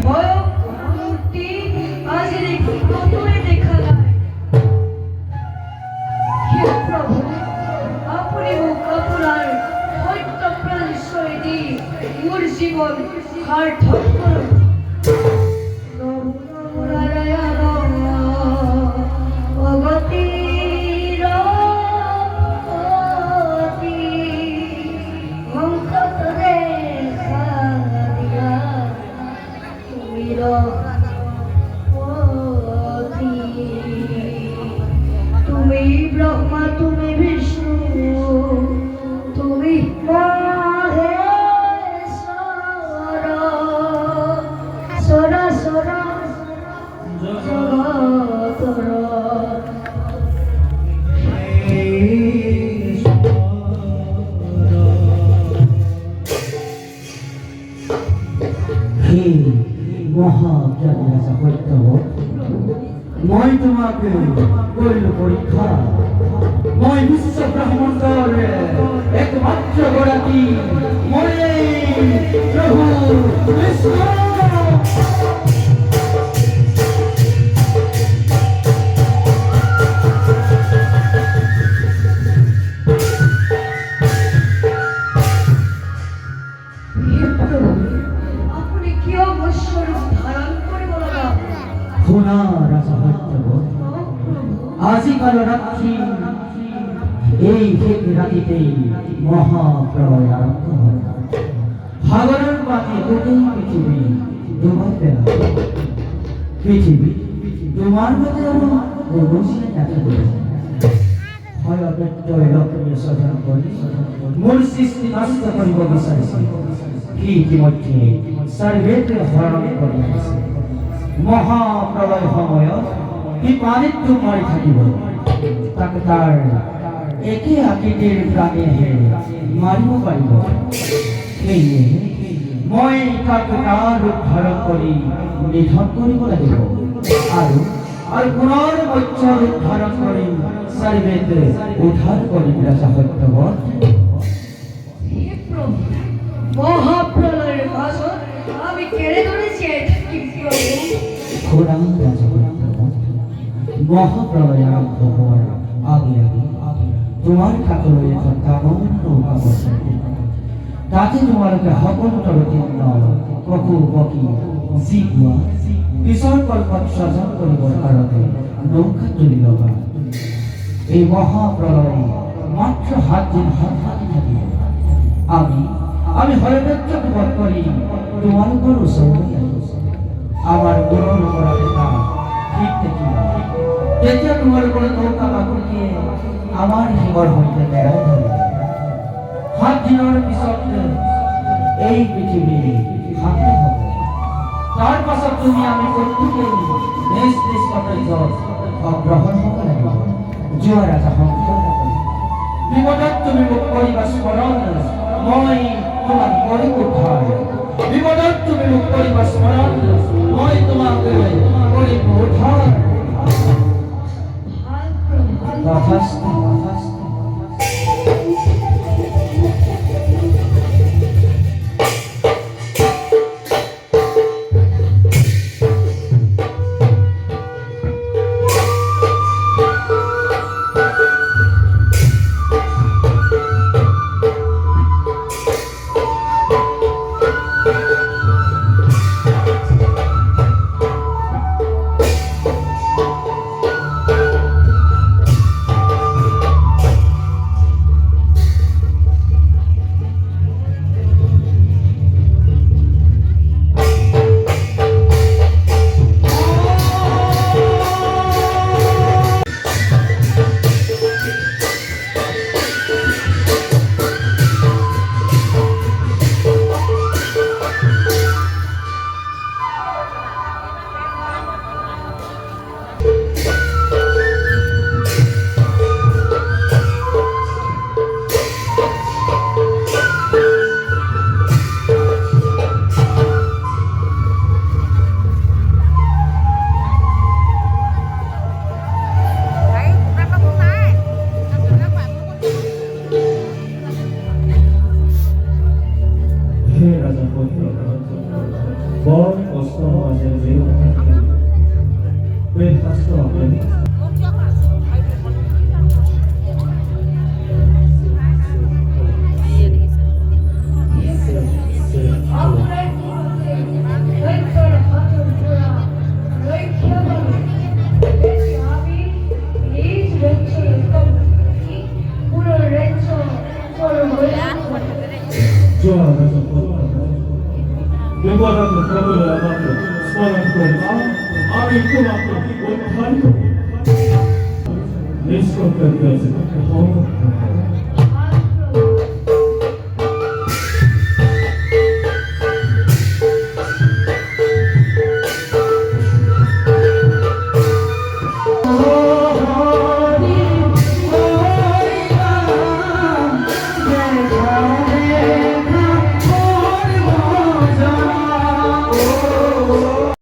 মূর্তি আজ দেখি কতই দেখা যায়। হে প্রভু, আপনি মুখ আপনার সত্য প্রাণশ্বরে দি মোর জীবন সার্থক করুন। তুমি ব্রহ্মা, তুমি বিষ্ণু, তুমি মহেশ্বর, সর সর জগতর। হে মহাজ্ঞানী সত্য, মই তোমাকে কইল পরীক্ষা। মই বিশ্ব ব্রহ্মাণ্ডর একমাত্র গরাকী, মই প্রভু বিষ্ণু। আপনি কি অবস্বরূপ ধারণ করে বলা শোনা রাজা সত্যবত, আজিকাল রাত্রি এই ঠিক রাতিতেই মহাপ্রলয় আরম্ভ হয়। সাগরের পানি গোটেই পৃথিবী ডুবাই পেলাম। পৃথিবী তোমার মধ্যে অবশ্যই দেখা দিয়েছে। হয় অব্যক্তই লক্ষ্মী সজন কৰি মোৰ সৃষ্টি নষ্ট কৰিব বিচাৰিছে। সি ইতিমধ্যে সৰ্বেতে হৰণ কৰি আহিছে। মহাপ্ৰলয় সময়ত সি পানীত ডুব মাৰি থাকিব। তাকে তাৰ একে আকৃতিৰ প্ৰাণীহে মাৰিব পাৰিব। সেয়ে মই তাকে তাৰ ৰূপ ধাৰণ কৰি নিধন কৰিব লাগিব, আৰু পুনৰ মৎস্য ৰূপ ধাৰণ কৰি সর্বেতে উদ্ধার করি রাজা সত্যবত। হে প্রভু, মহাপ্রলয়ের ভাষণ আমি কেড়ে ধরেছি। ঘোড়া রাজা সত্যবত, মহাপ্রলয় আরম্ভ হওয়ার আগে আগে তোমার ঠাকুর এখন কামন নৌকা বসে। তাতে তোমালোকে সকল তৰতীন্য পশু পক্ষী জীৱা পিছৰ কল্পত স্বজন কৰিবৰ কাৰণে নৌকা তুলি ল'বা। এই মহাপ্রলয়ে মাত্র 7 দিন হাতে থাকিব। আমি হরবেত্রকে বধ করি তোমালোকৰ ওচৰলৈ আহিছো। আমার মূৰৰ ওপৰত এটা ঠিক দেখিব। তেতিয়া তোমালোকৰ নৌকা বাকৰিয়ে আমাৰ শিৱৰ সৈতে মেৰাই ধৰিব। 7 দিনৰ পিছত এই পৃথিৱী শান্ত হ'ব। তাৰ পাছত তুমি আমি প্ৰত্যেকেই নিজ নিজ কৰ্তব্যত অগ্ৰসৰ হ'ব লাগিব। জয় রাজা সংসার বিপদত তুমি মোক কৰিবা স্মৰণ, মই তোমাক কৰিম উদ্ধাৰ। বিপদত তুমি মোক কৰিবা স্মৰণ, মই তোমাক কৰিম উদ্ধাৰ। তথাস্তু তথাস্তু। 마시는 외로운 왜 다시 돌아왔더니 좋아, 연구하는 그런 나가고 수원한 거 아니 있고 맞고 뭐 다리고 레시콘까지 되었을 때